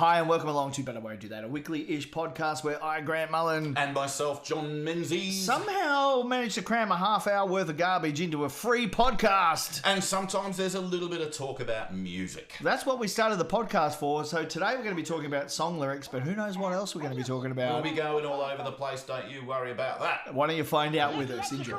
Hi and welcome along to But I Won't Do That, a weekly-ish podcast where I, Grant Mullen, and myself, John Menezies, somehow managed to cram a half-hour worth of garbage into a free podcast. And sometimes there's a little bit of talk about music. That's what we started the podcast for. So today we're going to be talking about song lyrics, but who knows what else we're going to be talking about. We'll be going all over the place, don't you worry about that. Why don't you find out with us? Enjoy.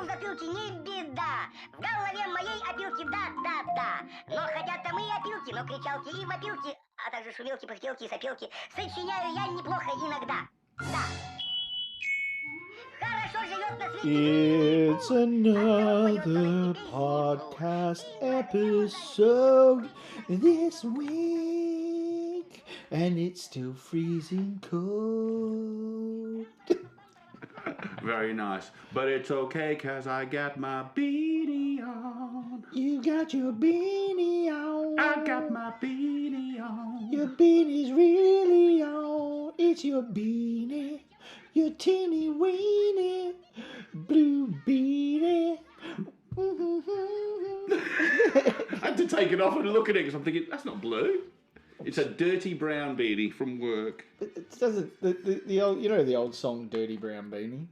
А также шумелки, пыхтелки и сопелки. Сочиняю я неплохо иногда. Да. Хорошо живет на свете. It's another podcast episode this week, and it's still freezing cold. Very nice. But it's okay, cause I got my beanie on. You got your beanie on. I got my beanie on. Your beanie's really on. It's your beanie. Your teeny weeny blue beanie. I had to take it off and look at it because I'm thinking, that's not blue. It's a dirty brown beanie from work. It doesn't the old, you know, the old song "Dirty Brown Beanie."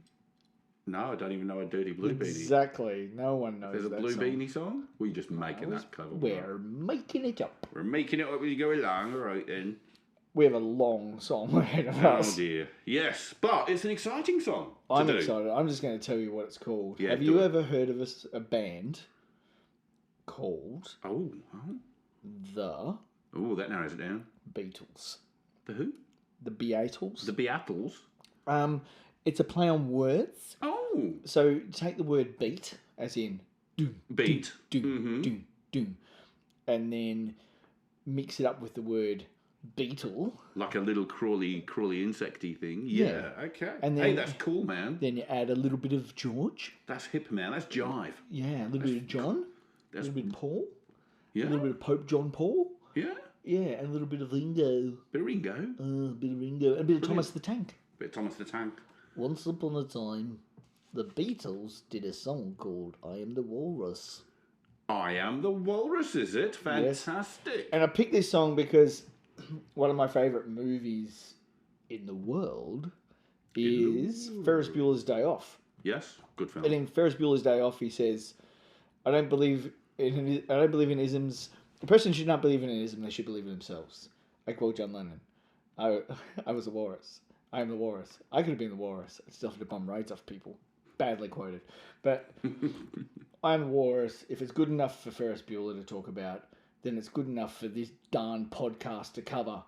No, I don't even know a dirty blue beanie. Exactly. No one knows. There's a that blue song. beanie song? We're just making that cover. We're making it up. We're making it up as you go along. All right then. We have a long song ahead of Oh us. dear. Yes, but it's an exciting song. I'm excited. I'm just going to tell you what it's called. Yeah, have you ever heard of a band called the That narrows it down. Beatles? The who? The Beatles. The Beatles. It's a play on words. Oh. So take the word beat, as in doom, Beat. doom, Mm-hmm. doom, doom, and then mix it up with the word beetle. Like a little crawly insecty thing. Yeah. Okay. And then, hey, that's cool, man. Then you add a little bit of George. That's hip, man. That's jive. Yeah, a little bit of John. A little bit of Paul. Yeah. A little bit of Pope John Paul. Yeah. Yeah, and a little bit of Ringo. Bit of Ringo. A bit of Ringo. And a bit of Thomas the Tank. Bit of Thomas the Tank. Once upon a time, the Beatles did a song called I Am the Walrus. I Am the Walrus, is it? Fantastic. And I picked this song because one of my favourite movies in the world is Ferris Bueller's Day Off. Yes, good film. And in Ferris Bueller's Day Off, he says, I don't believe in isms. A person should not believe in an ism, they should believe in themselves. I quote John Lennon. I was a walrus. I am the walrus. I could have been the walrus. I still have to bum raids off people. Badly quoted. But I'm the walrus. If it's good enough for Ferris Bueller to talk about, then it's good enough for this darn podcast to cover.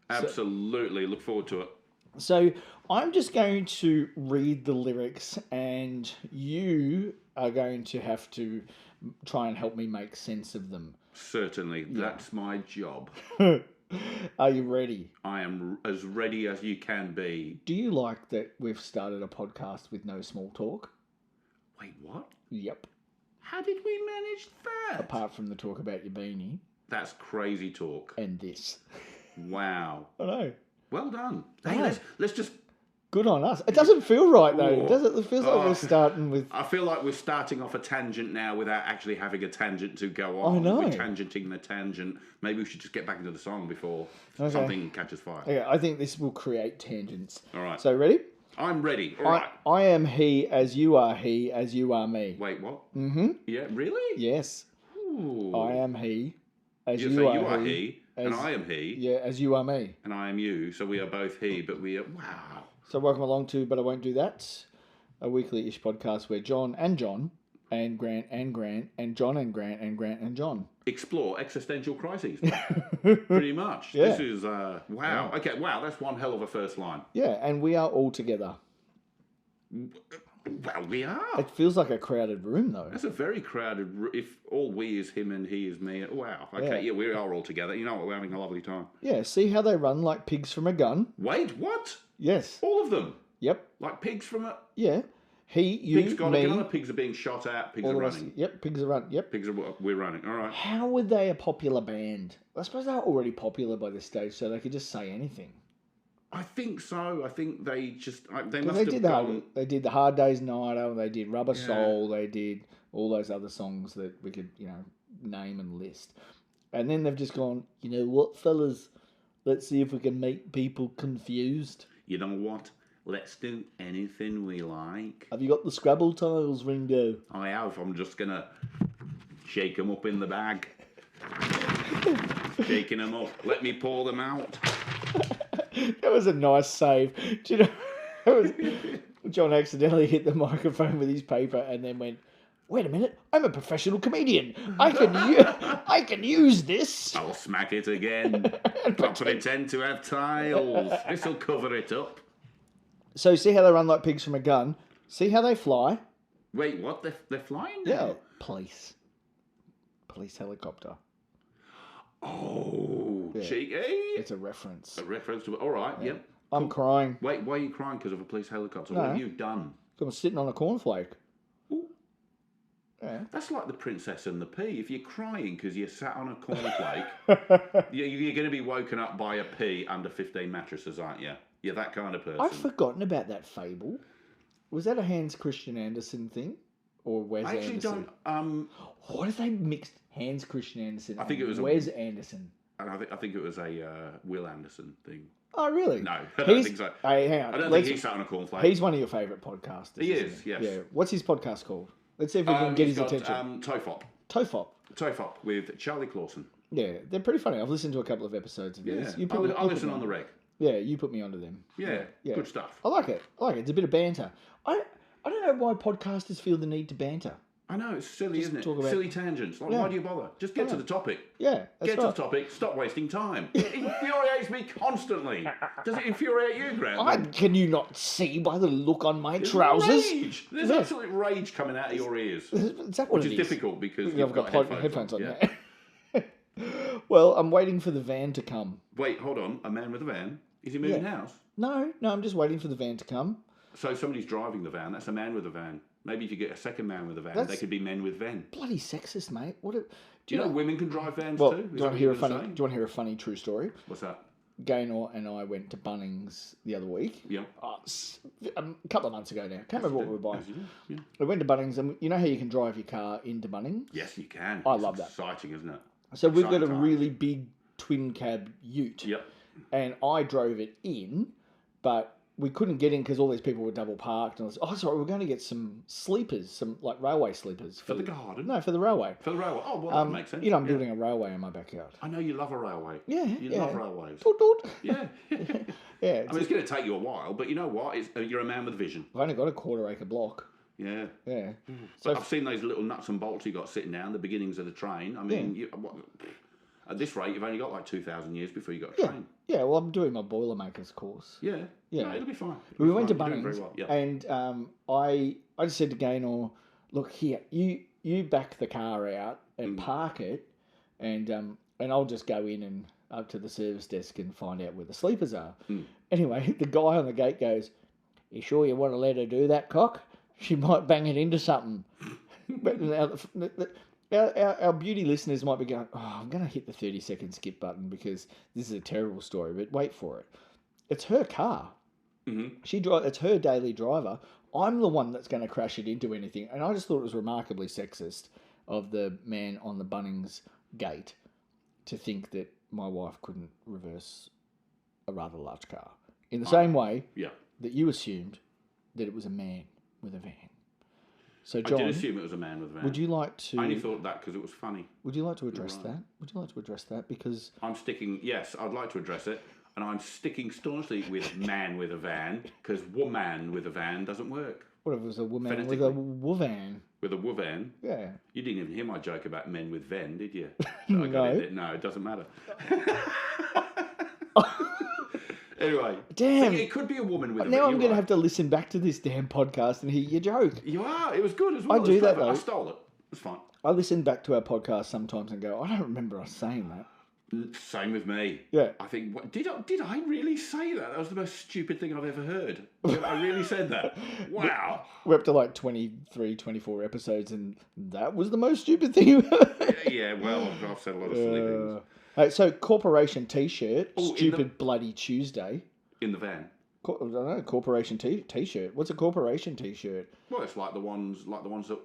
Absolutely. Look forward to it. So I'm just going to read the lyrics and you are going to have to try and help me make sense of them. Certainly. Yeah. That's my job. Are you ready? I am as ready as you can be. Do you like that we've started a podcast with no small talk? Wait, what? Yep. How did we manage that? Apart from the talk about your beanie. That's crazy talk. And this. Wow. I know. Well done. Hey, let's just... Good on us. It doesn't feel right, though, does it? It feels like we're starting with... I feel like we're starting off a tangent now without actually having a tangent to go on. I know. We're tangenting the tangent. Maybe we should just get back into the song before something catches fire. Okay, I think this will create tangents. All right. So, ready? I'm ready. All right. I am he, as you are me. Wait, what? Mm-hmm. Yeah, really? Yes. Ooh. I am he, as you so are you are he, and I am he. Yeah, as you are me. And I am you, so we are both he, but we are... Wow. So welcome along to But I Won't Do That, a weekly-ish podcast where John and Grant and John and Grant and John explore existential crises. Pretty much. Yeah. This is, wow. Yeah. Okay, wow, that's one hell of a first line. Yeah, and we are all together. Well, we are. It feels like a crowded room, though. That's a very crowded room. If all we is him and he is me, wow. Okay, yeah, we are all together. You know what, we're having a lovely time. Yeah, see how they run like pigs from a gun? Wait, what? Yes. All of them? Yep. Like pigs from a... Yeah. He, you, pigs got me. a gun, pigs are being shot at, pigs are running. Yep, pigs are running. Yep. We're running, all right. How were they a popular band? I suppose they were already popular by this stage, so they could just say anything. I think so. I think they just... They must they have did gone... They did the Hard Day's Night, they did Rubber Soul, they did all those other songs that we could, name and list. And then they've just gone, you know what, fellas? Let's see if we can make people confused. You know what? Let's do anything we like. Have you got the Scrabble tiles, Ringo? I have. I'm just going to shake them up in the bag. Shaking them up. Let me pour them out. That was a nice save. Do you know? John accidentally hit the microphone with his paper and then went, "Wait a minute! I'm a professional comedian. I can use this." I'll smack it again. Not pretend to have tiles. This'll cover it up. So see how they run like pigs from a gun? See how they fly? Wait, what? They're flying now? Yeah. Police helicopter. Oh, Yeah. cheeky. It's a reference. A reference to... All right, yep. I'm crying. Wait, why are you crying? Because of a police helicopter? No. What have you done? I'm sitting on a cornflake. Ooh. Yeah. That's like the Princess and the Pea. If you're crying because you sat on a cornflake, you're going to be woken up by a pea under 15 mattresses, aren't you? You're that kind of person. I'd forgotten about that fable. Was that a Hans Christian Andersen thing? Or Wes I actually Anderson? don't... What if they mixed Hans Christian Andersen I think it was Wes Anderson? I think it was a Will Anderson thing. Oh, really? No, I don't think so. Hey, hang on. I don't think he sat on a cornflake. He's one of your favourite podcasters. He isn't is, he? yes. Yeah. What's his podcast called? Let's see if we can get his he's got, attention. Tofop. Tofop. With Charlie Clausen. Yeah, they're pretty funny. I've listened to a couple of episodes of Yeah, his. I listen on the reg. Yeah, you put me onto them. Yeah, good stuff. I like it. It's a bit of banter. I don't know why podcasters feel the need to banter. I know, it's silly, isn't it? talk about- Silly tangents. Like, why do you bother? Just get to the topic. Yeah, that's Get right. to the topic, stop wasting time. It infuriates me constantly. Does it infuriate you, Grant? Can you not see by the look on my There's trousers? Rage. There's Yeah. absolute rage coming out of your ears. Is that what Which it is is? difficult because Yeah, you've I've got headphones on. Yeah. Yeah. Well, I'm waiting for the van to come. Wait, hold on. A man with a van? Is he moving house? No, I'm just waiting for the van to come. So somebody's driving the van. That's a man with a van. Maybe if you get a second man with a van, That's- they could be men with van. Bloody sexist, mate. Do Do you know women can drive vans Well, too? do you want to hear a funny true story? What's that? Gaynor and I went to Bunnings the other week. Yeah. A couple of months ago now. Can't remember what we were buying. Yeah. We went to Bunnings, and you know how you can drive your car into Bunnings? Yes, you can. I It's love that. Exciting, isn't it? So we've got a Exciting really big twin cab ute. Yep. And I drove it in, but we couldn't get in because all these people were double parked. And I was, sorry, we're going to get some sleepers, some like railway sleepers. For the garden? No, for the railway. For the railway. Oh, well, that makes sense. You know, I'm building a railway in my backyard. I know you love a railway. Yeah, You yeah. love railways. Toot, toot. Yeah. Yeah, I mean, it's going to take you a while, but you know what? You're a man with vision. I've only got a quarter-acre block. Yeah. Yeah. But I've seen those little nuts and bolts you got sitting down, the beginnings of the train. I mean, at this rate, you've only got like 2,000 years before you got a train. Yeah, well, I'm doing my Boilermakers course. Yeah. Yeah. No, it'll be fine. We went to You're doing Bunnings, very well. Yeah. and I just said to Gaynor, look here, you back the car out and park it, and I'll just go in and up to the service desk and find out where the sleepers are. Anyway, the guy on the gate goes, "You sure you want to let her do that, cock? She might bang it into something." But now, our beauty listeners might be going, "Oh, I'm going to hit the 30-second skip button because this is a terrible story." But wait for it. It's her car. Mm-hmm. It's her daily driver. I'm the one that's going to crash it into anything. And I just thought it was remarkably sexist of the man on the Bunnings gate to think that my wife couldn't reverse a rather large car. In the same way that you assumed that it was a man with a van. So, John, I did assume it was a man with a van. would you like to... I only thought that because it was funny. Would you like to address that? Would you like to address that? Because... Yes, I'd like to address it. And I'm sticking staunchly with man with a van because woman with a van doesn't work. What if it was a woman with a wovan? With a wovan? Yeah. You didn't even hear my joke about men with ven, did you? No. No, it doesn't matter. Anyway. Damn. So it could be a woman with a van. Now I'm going to have to listen back to this damn podcast and hear your joke. You are. It was good as well. I do that, though. I stole it. It's fine. I listen back to our podcast sometimes and go, I don't remember us saying that. Same with me. Yeah. I think, did I really say that? That was the most stupid thing I've ever heard. I really said that. Wow. We're up to like 23, 24 episodes and that was the most stupid thing you heard. Yeah, well, I've said a lot of silly things. So, Corporation T-shirt, Oh, Stupid Bloody Tuesday. In the van. I don't know, Corporation T-shirt. What's a Corporation T-shirt? Well, it's like the ones that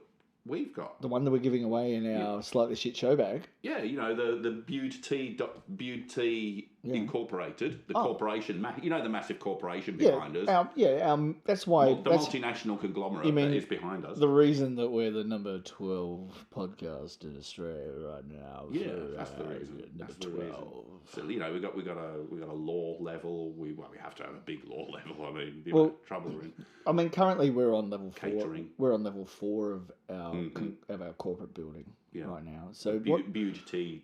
we've got. The one that we're giving away in our Slightly Shit Show bag. Yeah, you know, the Bude Tea Incorporated, the corporation, the massive corporation Yeah, behind us. that's why The multinational conglomerate that is behind us. The reason that we're the number 12 podcast in Australia right now. Yeah, that's the reason. That's the reason. So we got a law level. We have to have a big law level. I mean, trouble we're in. I mean, currently we're on level 4. Catering. We're on level 4 of our corporate building right now. So Beauty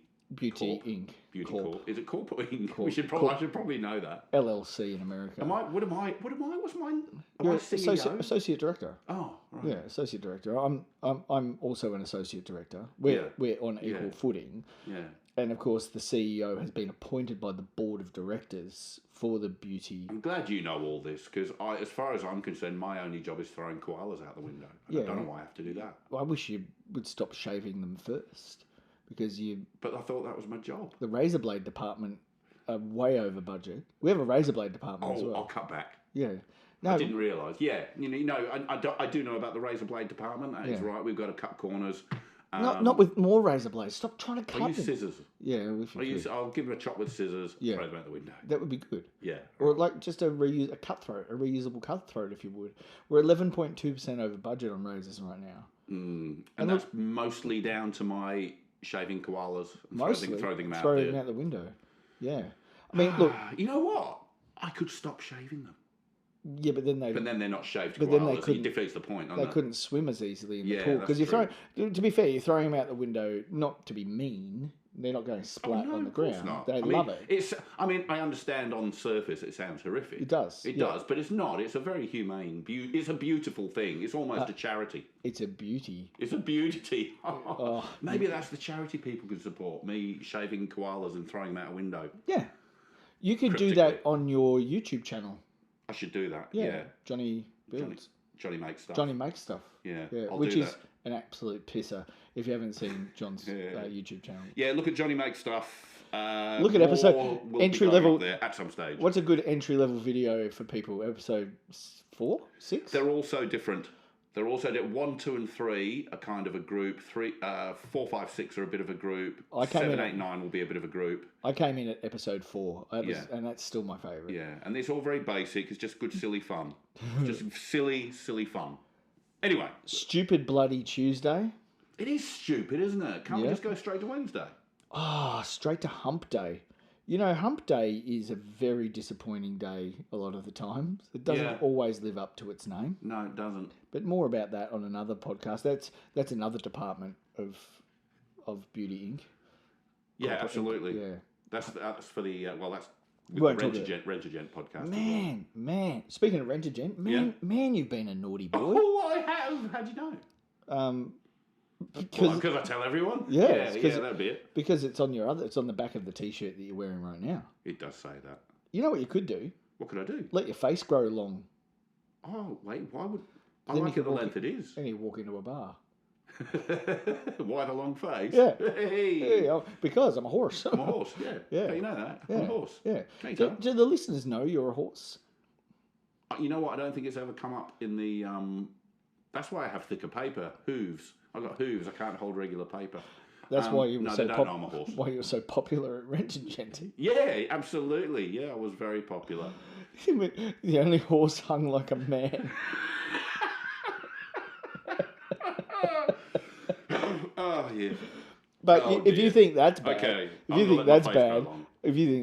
Inc. Beauty Corp. Is it Corp or Inc? I should probably know that. LLC in America. What's mine? You're associate director. Oh, right. Yeah, associate director. I'm also an associate director. We're on equal footing. Yeah. And of course, the CEO has been appointed by the board of directors for the beauty. I'm glad you know all this because, as far as I'm concerned, my only job is throwing koalas out the window. I don't know why I have to do that. I wish you would stop shaving them first. Because But I thought that was my job. The razor blade department are way over budget. We have a razor blade department as well. I'll cut back. Yeah. No, I didn't realise. Yeah, I do know about the razor blade department. That is right. We've got to cut corners. Not with more razor blades. Stop trying to cut them. I use scissors. Yeah, I'll give him a chop with scissors. Yeah. Throw them out the window. That would be good. Yeah. Or like just a reusable cutthroat, if you would. We're 11.2% over budget on razors right now. And that's mostly down to my shaving koalas and throwing them out the window. Yeah. I mean, look. You know what? I could stop shaving them. Yeah, but then they're not shaved but koalas. Then it defeats the point, They couldn't swim as easily in the pool. Because to be fair, you're throwing them out the window, not to be mean. They're not going splat on the ground. They love it. I understand on surface it sounds horrific. It does. It does, but it's not. It's a very humane, it's a beautiful thing. It's almost a charity. It's a beauty. It's a beauty. Maybe that's the charity people can support. Me shaving koalas and throwing them out a window. Yeah. You could do that on your YouTube channel. I should do that. Yeah. Johnny builds. Johnny makes stuff. Johnny makes stuff. Yeah. Which is an absolute pisser if you haven't seen John's YouTube channel. Yeah, look at Johnny makes stuff. Look at episode entry level there at some stage. What's a good entry level video for people? Episode 4, 6? They're all so different. They're also 1, 2, and 3 are kind of a group. 4, 5, 6 are a bit of a group. 7, 8, 9 will be a bit of a group. I came in at episode 4, and that's still my favourite. Yeah, and it's all very basic. It's just good, silly fun. Just silly fun. Anyway, Stupid Bloody Tuesday. It is stupid, isn't it? Can't we just go straight to Wednesday? Straight to Hump Day. You know, Hump Day is a very disappointing day a lot of the time. It doesn't always live up to its name. No, it doesn't. But more about that on another podcast. That's another department of Beauty Inc. Yeah, absolutely. Yeah. That's for the that's with the Rent-A-Gent podcast. Man. Speaking of Rent-A-Gent, man, you've been a naughty boy. Oh, I have. How'd you know? Because I tell everyone. Yeah, that'd be it. Because it's on the back of the T-shirt that you're wearing right now. It does say that. You know what you could do? What could I do? Let your face grow long. Oh wait, why would? I like it the length it is. Then you walk into a bar. Why the long face? Yeah. Hey. Because I'm a horse. I'm a horse. Yeah. You know that. I'm a horse. Yeah. Do the listeners know you're a horse? You know what? I don't think it's ever come up in the. That's why I have thicker paper. Hooves. I've got hooves. I can't hold regular paper. That's why you were they don't know I'm a horse. Why you were so popular at Rent-A-Gent. Yeah, absolutely. Yeah, I was very popular. The only horse hung like a man. Oh yeah. But if you think that's bad, if you think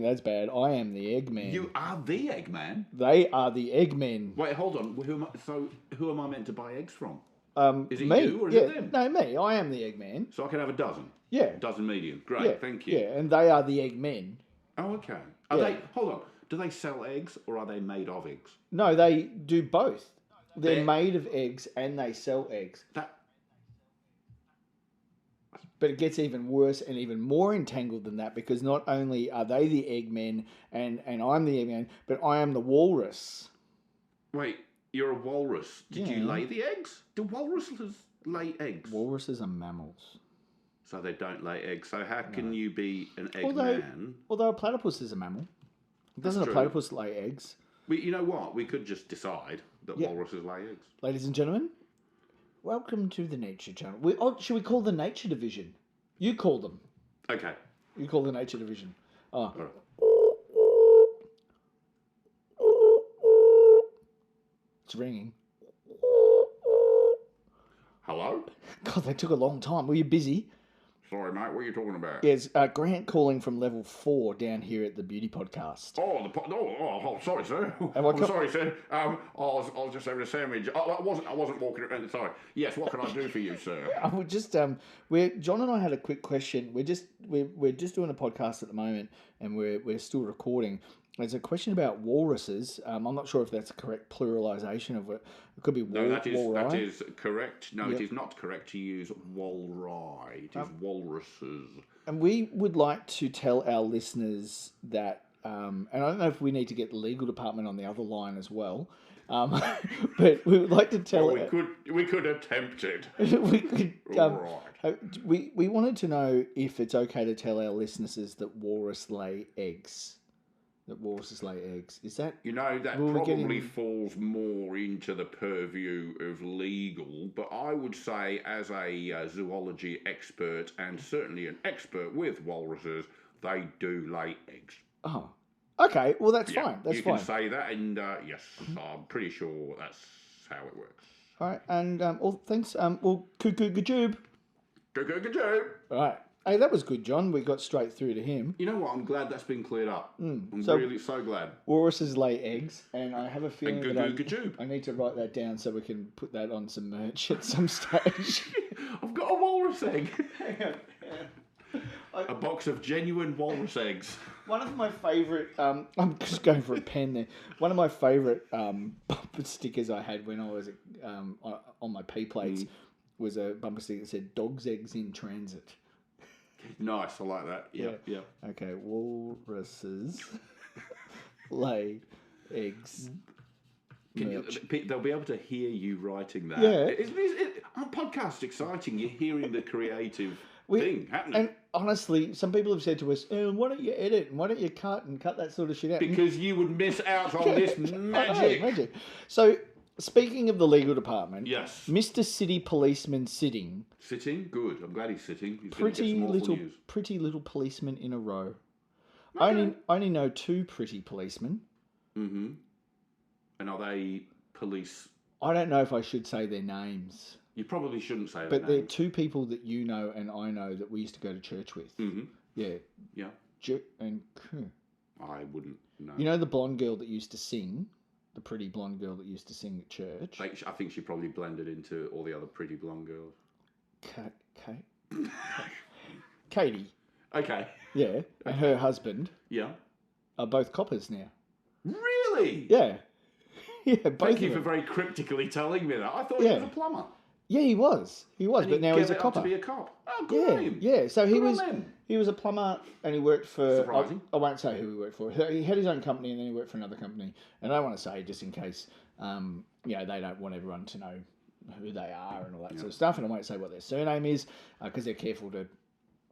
that's bad, I am the Eggman. You are the Eggman. They are the Eggmen. Wait, hold on. Who am I meant to buy eggs from? Is it me? You or is it them? No, me. I am the Eggman. So I can have a dozen. Yeah. A dozen medium. Great. Thank you. Yeah, and they are the Eggmen. Oh, okay. Are they? Hold on. Do they sell eggs or are they made of eggs? No, they do both. They're made of eggs and they sell eggs. But it gets even worse and even more entangled than that because not only are they the Eggmen and I'm the Eggman, but I am the Walrus. Wait, you're a walrus. Did you lay the eggs? Do walruses lay eggs? Walruses are mammals. So they don't lay eggs. So how can you be an Eggman? Although a platypus is a mammal. Doesn't a platypus lay eggs? You know what? We could just decide that walruses lay eggs. Ladies and gentlemen, welcome to the Nature Channel. Should we call the Nature Division? You call them. Okay. You call the Nature Division. Oh. All right. It's ringing. Hello? God, they took a long time. Were you busy? Sorry, mate. What are you talking about? Yes, Grant calling from level 4 down here at the Beauty Podcast. Sorry, sir. I'm sorry, sir. I was just having a sandwich. I wasn't walking around. Sorry. Yes. What can I do for you, sir? We're just John and I had a quick question. We're just doing a podcast at the moment, and we're still recording. There's a question about walruses. I'm not sure if that's a correct pluralization of it. It could be No, that walrus. is correct. No, Yep. it is not correct to use walri. It is walruses. And we would like to tell our listeners that, and I don't know if we need to get the legal department on the other line as well, but we would like to tell. Well, we could attempt it. we could. Right. We wanted to know if it's okay to tell our listeners that walrus lay eggs. That walruses lay eggs. Is that... You know, that probably falls more into the purview of legal, but I would say as a zoology expert and certainly an expert with walruses, they do lay eggs. Oh, okay. Well, that's fine. That's fine. You can say that, and yes, I'm pretty sure that's how it works. All right, and thanks. Good. All right. Hey, that was good, John. We got straight through to him. You know what? I'm glad that's been cleared up. I'm really so glad. Walruses lay eggs, and I have a feeling that I need to write that down so we can put that on some merch at some stage. I've got a walrus egg. Hang on. A box of genuine walrus eggs. One of my favourite... I'm just going for a pen there. One of my favourite bumper stickers I had when I was on my P-plates was a bumper sticker that said, "Dog's eggs in transit." Nice, I like that. Yeah. Okay, walruses lay eggs. They'll be able to hear you writing that. Yeah. On podcast, exciting. You're hearing the creative thing happening. And honestly, some people have said to us, why don't you edit and why don't you cut that sort of shit out? Because you would miss out on this magic. So, speaking of the legal department, yes, Mr. City Policeman sitting. Sitting? Good. I'm glad he's sitting. He's pretty little policeman in a row. Okay. I only know 2 pretty policemen. Mm-hmm. And are they police? I don't know if I should say their names. You probably shouldn't say that. But they're 2 people that you know and I know that we used to go to church with. Mm-hmm. Yeah. Yeah. And I wouldn't know. You know the blonde girl that used to sing? The pretty blonde girl that used to sing at church? I think she probably blended into all the other pretty blonde girls. Katie. Okay. Yeah. And her husband. Yeah. Are both coppers now. Really? Yeah. Yeah, both. Thank you for very cryptically telling me that. I thought he was a plumber. Yeah, he was. But now he's a copper. To be a cop. Oh, good on him. Yeah. So he was a plumber, and he worked for. Surprising. I won't say who he worked for. He had his own company, and then he worked for another company. And I don't want to say just in case, they don't want everyone to know who they are and all that sort of stuff. And I won't say what their surname is because they're careful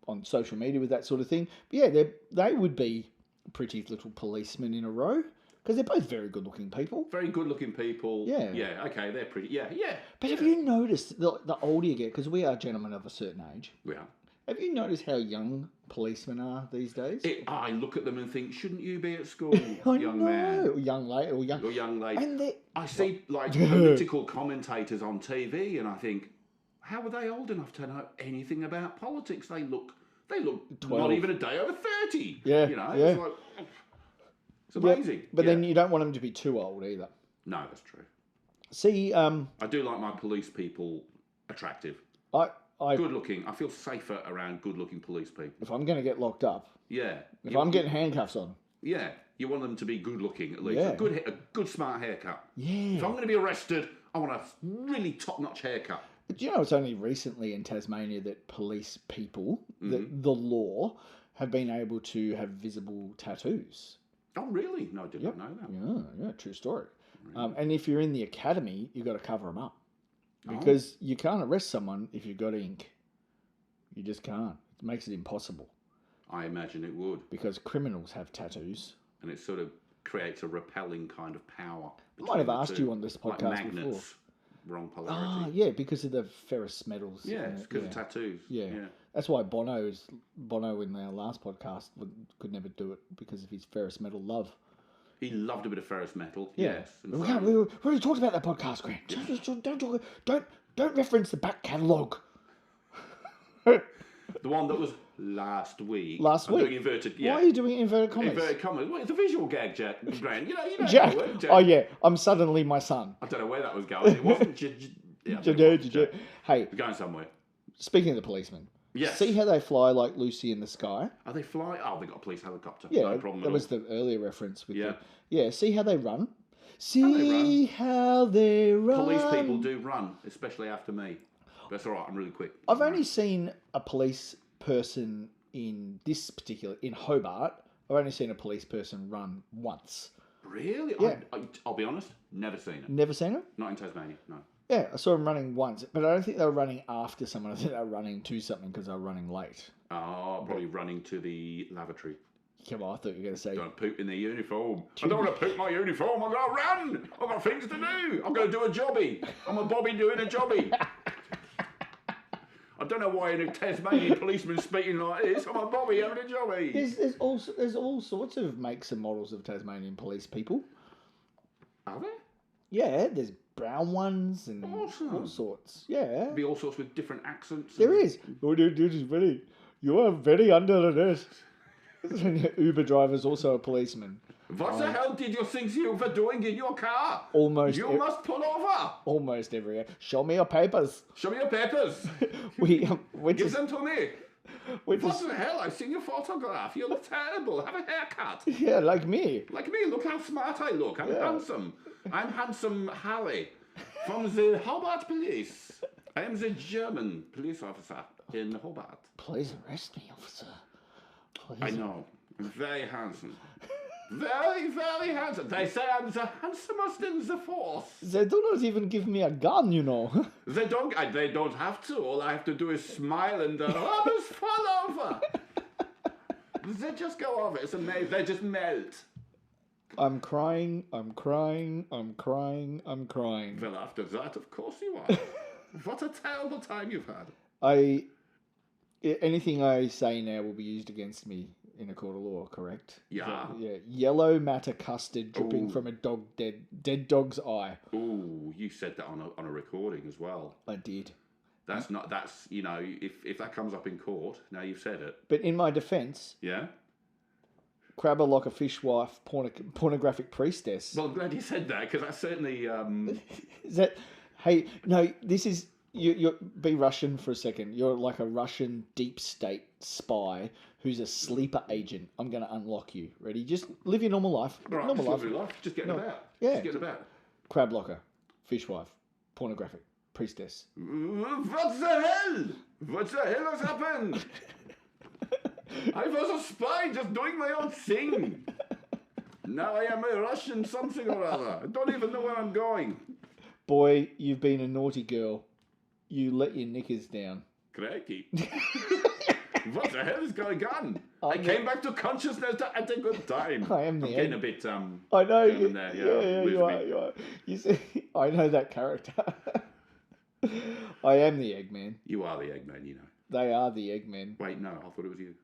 on social media with that sort of thing. But yeah, they would be pretty little policemen in a row. Because they're both very good-looking people. Very good-looking people. Yeah. Yeah, okay, they're pretty... Yeah. But have you noticed, the older you get, because we are gentlemen of a certain age. We are. Have you noticed how young policemen are these days? I look at them and think, shouldn't you be at school, young man? Or young lady. Or young lady. And I see, political commentators on TV, and I think, how are they old enough to know anything about politics? They look 12. Not even a day over 30. Yeah. It's like... It's amazing. But then you don't want them to be too old either. No, that's true. See, I do like my police people attractive. Good looking. I feel safer around good looking police people. If I'm going to get locked up. Yeah. If I'm getting handcuffs on. Yeah. You want them to be good looking at least. Yeah. A good smart haircut. Yeah. If I'm going to be arrested, I want a really top notch haircut. Do you know it's only recently in Tasmania that police people, the law, have been able to have visible tattoos? Oh, really? No, I did not know that. Yeah, true story. Really? And if you're in the academy, you've got to cover them up. Because you can't arrest someone if you've got ink. You just can't. It makes it impossible. I imagine it would. Because criminals have tattoos. And it sort of creates a repelling kind of power. I might have asked you on this podcast like magnets, before. Wrong polarity. Yeah, because of the ferrous metals. Yeah, it's because of tattoos. Yeah. That's why Bono in our last podcast could never do it because of his ferrous metal love. He loved a bit of ferrous metal. Yeah. Yes. And We, so- we already talked about that podcast, Grant. Don't reference the back catalogue. the one that was last week. Last I'm week. doing inverted. Yeah. Why are you doing inverted commas? Inverted commas. Well, it's a visual gag, Grant. You know Jack. the word, Jack. Oh yeah, I'm suddenly my son. I don't know where that was going. It wasn't. Yeah, Hey, it's going somewhere. speaking of the policemen, Yes. see how they fly like Lucy in the sky? Are they flying? Oh, they got a police helicopter. Yeah, No problem that at was all. the earlier reference. With Yeah. See how they run? they How they run. Police people do run, especially after me. That's all right. I'm really quick. I've only seen a police person in Hobart. I've only seen a police person run once. Really? Yeah. I'll be honest. Never seen it. Never seen him? Not in Tasmania. No. Yeah, I saw him running once, but I don't think they were running after someone. I think they were running to something because they were running late. Oh, probably running to the lavatory. Come on, I thought you were going to say... Don't poop in their uniform. I don't want to poop my uniform. I've got to run. I've got things to do. I'm going to do a jobby. I'm a Bobby doing a jobby. I don't know why a Tasmanian policeman's speaking like this. I'm a Bobby having a jobby. There's all sorts of makes and models of Tasmanian police people. Are there? Yeah, there's brown ones and Awesome. all sorts. Yeah, Be all sorts with different accents. there is. Oh, dude, you are very under the nest. Uber driver's also a policeman. What the hell did you think you were doing in your car? Almost. You must pull over. Almost every. Show me your papers. Show me your papers. We went Give to, them to me. went What to, the hell? I've seen your photograph. You look terrible. Have a haircut. yeah, like me. Like me, look how smart I look. I'm handsome. I'm handsome Harry from the Hobart Police. I am the German police officer in Hobart. Please arrest me, officer. Please. I know. I'm very handsome. Very, very handsome. They say I'm the handsomest in the force. They do not even give me a gun, you know. They don't have to. All I have to do is smile and others fall over. They just go over. It's amazing. They just melt. I'm crying. Well, after that, of course you are. What a terrible time you've had. Anything I say now will be used against me in a court of law, correct? Yeah. Yeah. Yellow matter custard dripping from a dead dog's eye. Ooh, you said that on a recording as well. I did. That's if that comes up in court, now you've said it. But in my defence, Yeah? crabber like a fishwife, pornographic priestess. Well, I'm glad you said that, because that's certainly... Is that? Hey, no. This is you. Be Russian for a second. You're like a Russian deep state spy who's a sleeper agent. I'm going to unlock you. Ready? Just live your normal life. Right, normal just life. live your life. Just getting about. Yeah. Just getting about. Crab locker, fishwife, pornographic priestess. What the hell? What the hell has happened? I was a spy just doing my own thing. Now I am a Russian something or other. I don't even know where I'm going. Boy, you've been a naughty girl. You let your knickers down. Crikey. What the hell is going on? I came back to consciousness at a good time. I am the I'm getting a bit I know German you. there, Yeah, lose you are. me. You are. You see, I know that character. I am the Eggman. You are the Eggman, you know. They are the Eggmen. Wait, no, I thought it was you.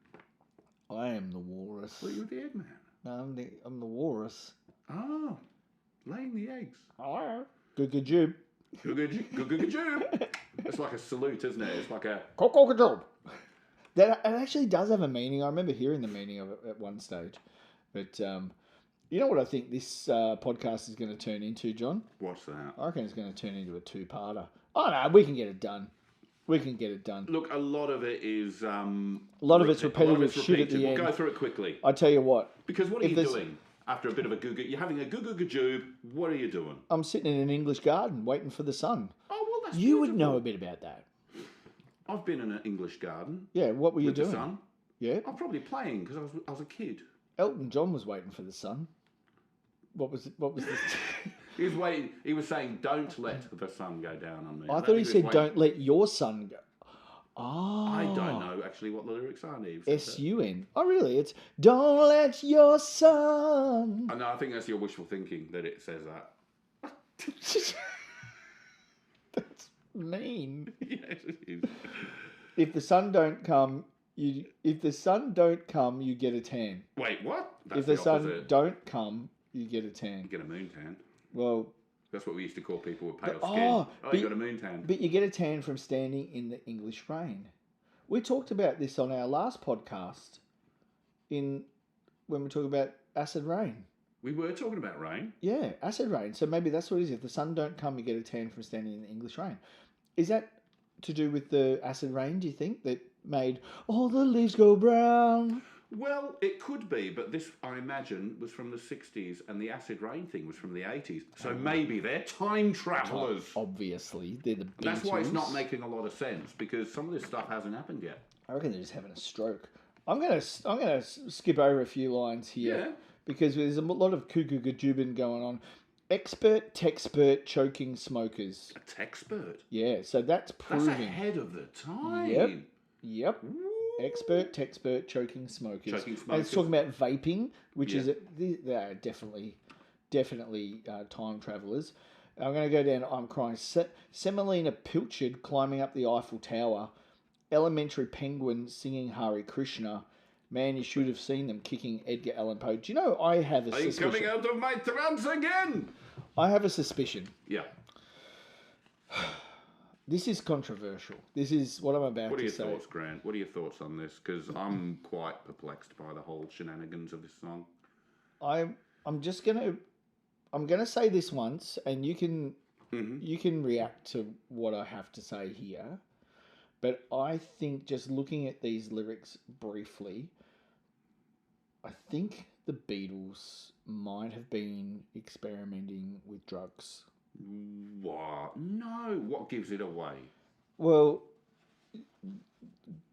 I am the Walrus. Thought you were the Eggman. No, I'm the Walrus. Oh, laying the eggs. Good job. Good. It's like a salute, isn't it? It's like a... Cock-a-job. That it actually does have a meaning. I remember hearing the meaning of it at one stage. But you know what I think this podcast is going to turn into, John? What's that? I reckon it's going to turn into a two-parter. Oh, no, we can get it done. Look, a lot of it is... a lot of it's repetitive shit at the We'll end. go through it quickly. I tell you what. Because what are you doing after a bit of a goo-goo? You're having a goo-goo-goo-joob. What are you doing? I'm sitting in an English garden waiting for the sun. Oh, well, that's You would beautiful. know a bit about that. I've been in an English garden. Yeah, what were you with doing? the sun. Yeah, I'm probably playing because I was a kid. Elton John was waiting for the sun. What was this? He was waiting. He was saying, "Don't let the sun go down on me." I thought he said, "Don't let your sun go." I Oh, don't know actually what the lyrics are. Neve. S-U-N. Oh, really? It's "Don't let your sun." I know. I think that's your wishful thinking that it says that. That's mean. Yes, it is. If the sun don't come, you get a tan. Wait, what? That's If the sun opposite. don't come, You get a tan. You get a moon tan. Well, that's what we used to call people with pale skin. You got a moon tan. But you get a tan from standing in the English rain. We talked about this on our last podcast when we talk about acid rain. We were talking about rain. Yeah, acid rain. So maybe that's what it is. If the sun don't come, you get a tan from standing in the English rain. Is that to do with the acid rain, do you think, that made all the leaves go brown? Well, it could be, but this, I imagine, was from the 60s and the acid rain thing was from the 80s. So maybe they're time travellers. Obviously, they're the Beatles. That's why it's not making a lot of sense, because some of this stuff hasn't happened yet. I reckon they're just having a stroke. I'm gonna skip over a few lines here. Yeah. Because there's a lot of cuckoo gajubin going on. Expert, techspert, choking smokers. A techspert? Yeah, so that's proving. That's ahead of the time. Yep. Ooh. Expert, techspert, choking smokers. Choking smokers. And it's talking about vaping, which is they're definitely time travellers. I'm going to go down. I'm crying. Semolina Pilchard climbing up the Eiffel Tower. Elementary Penguin singing Hare Krishna. Man, you should have seen them kicking Edgar Allan Poe. Do you know I have a suspicion? I'm coming out of my trance again. I have a suspicion. Yeah. This is controversial. This is what I'm about to say. What are your thoughts, Grant? What are your thoughts on this? Because I'm quite perplexed by the whole shenanigans of this song. I'm gonna say this once, and you can react to what I have to say here. But I think just looking at these lyrics briefly, I think the Beatles might have been experimenting with drugs. What? No. What gives it away? Well,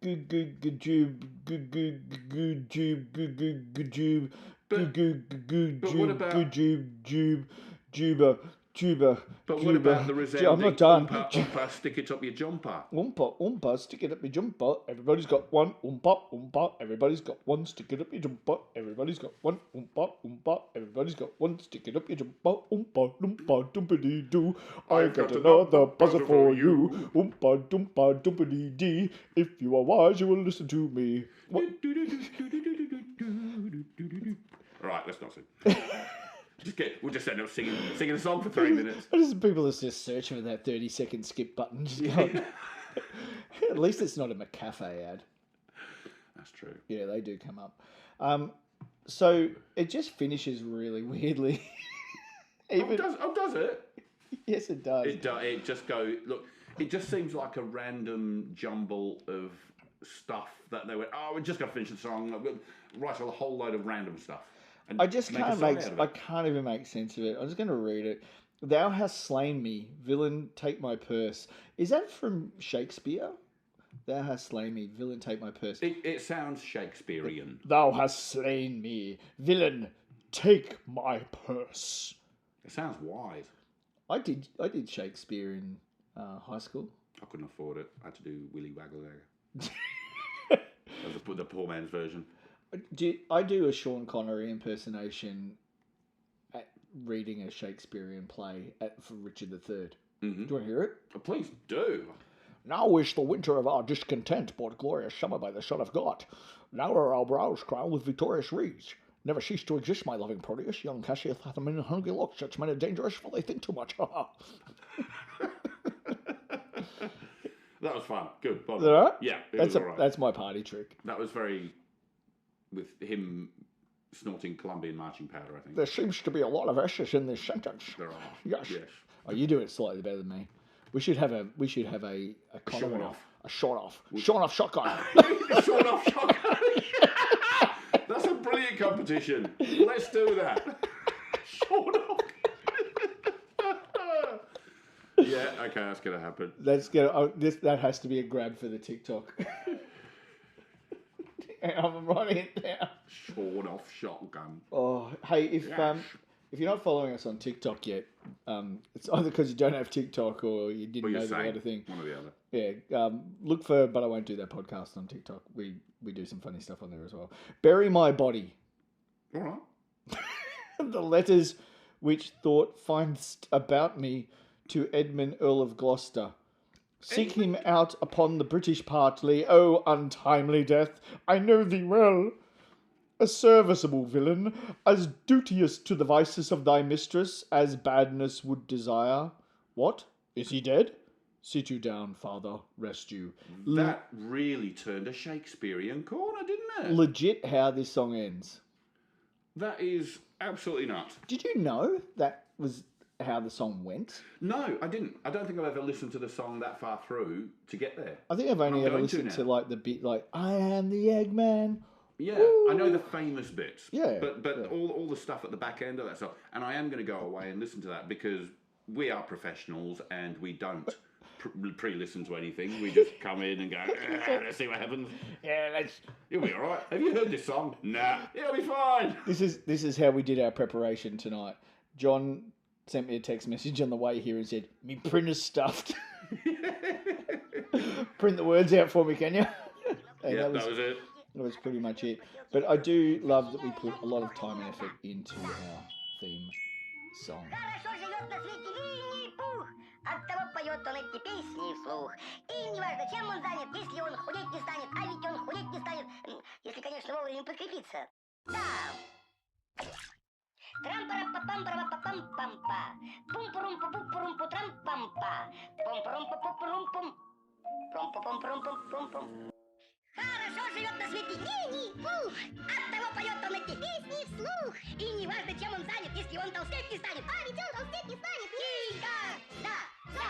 good jube, good jube, good juba. But what about the resounding I'm not done. Umpa, stick it up your jumper? Umpa, stick it up your jumper. Everybody's got one. Umpa, everybody's got one. Stick it up your jumper. Everybody's got one. Umpa, everybody's got one. Stick it up your jumper. Lumpa, dumpity doo. I got another puzzle for you. Umpa, dumpity dee. If you are wise, you will listen to me. Right, let's not sing. We'll just end up singing a song for 3 minutes. People are just searching for that 30-second skip button. Just going, at least it's not a McCafe ad. That's true. Yeah, they do come up. So it just finishes really weirdly. Does it? Yes, it does. It just go. Look, it just seems like a random jumble of stuff that they went. Oh, we're just gonna finish the song. We'll write a whole load of random stuff. I can't even make sense of it. I'm just going to read it. Thou hast slain me, villain, take my purse. Is that from Shakespeare? Thou hast slain me, villain, take my purse. It sounds Shakespearean. Thou hast slain me, villain, take my purse. It sounds wise. I did Shakespeare in high school. I couldn't afford it. I had to do Willy Waggle There. The poor man's version. I do a Sean Connery impersonation at reading a Shakespearean play for Richard III. Mm-hmm. Do you want to hear it? Please do. Now is the winter of our discontent, but glorious summer by the Son of God. Now are our brows crowned with victorious wreaths. Never cease to exist, my loving Proteus. Young Cassius hath a many hungry looks. Such men are dangerous, for they think too much. That was fun. Good. Is that right? Yeah, that's my party trick. That was very... with him snorting Colombian marching powder, I think. There seems to be a lot of S's in this sentence. There are. Yes. Oh, you do it slightly better than me. We should have a short off. A short off. Short off shotgun. Short off shotgun. That's a brilliant competition. Let's do that. Short off. Yeah, okay, that's gonna happen. That has to be a grab for the TikTok. I'm writing it down. Short off shotgun. Oh, hey, if you're not following us on TikTok yet, it's either because you don't have TikTok or you didn't know the other thing. One or the other. Yeah, look for But I Won't Do That podcast on TikTok. We do some funny stuff on there as well. Bury my body. All right. The letters which thought finds about me to Edmund, Earl of Gloucester. Seek him out upon the British partly, O untimely death, I know thee well. A serviceable villain, as duteous to the vices of thy mistress as badness would desire. What? Is he dead? Sit you down, father, rest you. That really turned a Shakespearean corner, didn't it? Legit how this song ends. That is absolutely nuts. Did you know that was how the song went? No, I didn't. I don't think I've ever listened to the song that far through to get there. I think I've only ever listened to like the bit like I am the Eggman. Yeah, Woo! I know the famous bits. Yeah, But yeah. all the stuff at the back end of that song, and I am going to go away and listen to that because we are professionals and we don't pre-listen to anything. We just come in and go, let's see what happens. Yeah, You'll be all right. Have you heard this song? Nah, it'll be fine. This is how we did our preparation tonight. John sent me a text message on the way here and said, "Me printer's stuffed. Print the words out for me, can you?" And Yeah, that was it. That was pretty much it. But I do love that we put a lot of time and effort into our theme song. Хорошо живет на свете Винни-Пух, оттого поет он эти песни вслух. И неважно, чем он занят, если он худеть не станет, а ведь он худеть не станет, если, конечно, вовремя подкрепиться. Да. Трам-пара-па-пам-пара-па-пам-пам-па. Пум-пурум-пу-пу-пурум-пу-трам-пам-па. Пум-пурум-пу-пу-пурум-пум. Пум-пу-пум-пурум-пум-пум. Хорошо живет на свете Винни-Пух, оттого поет он эти песни вслух. И неважно, чем он занят, если он толстеть не станет, а ведь он толстеть не станет. Никогда! Да!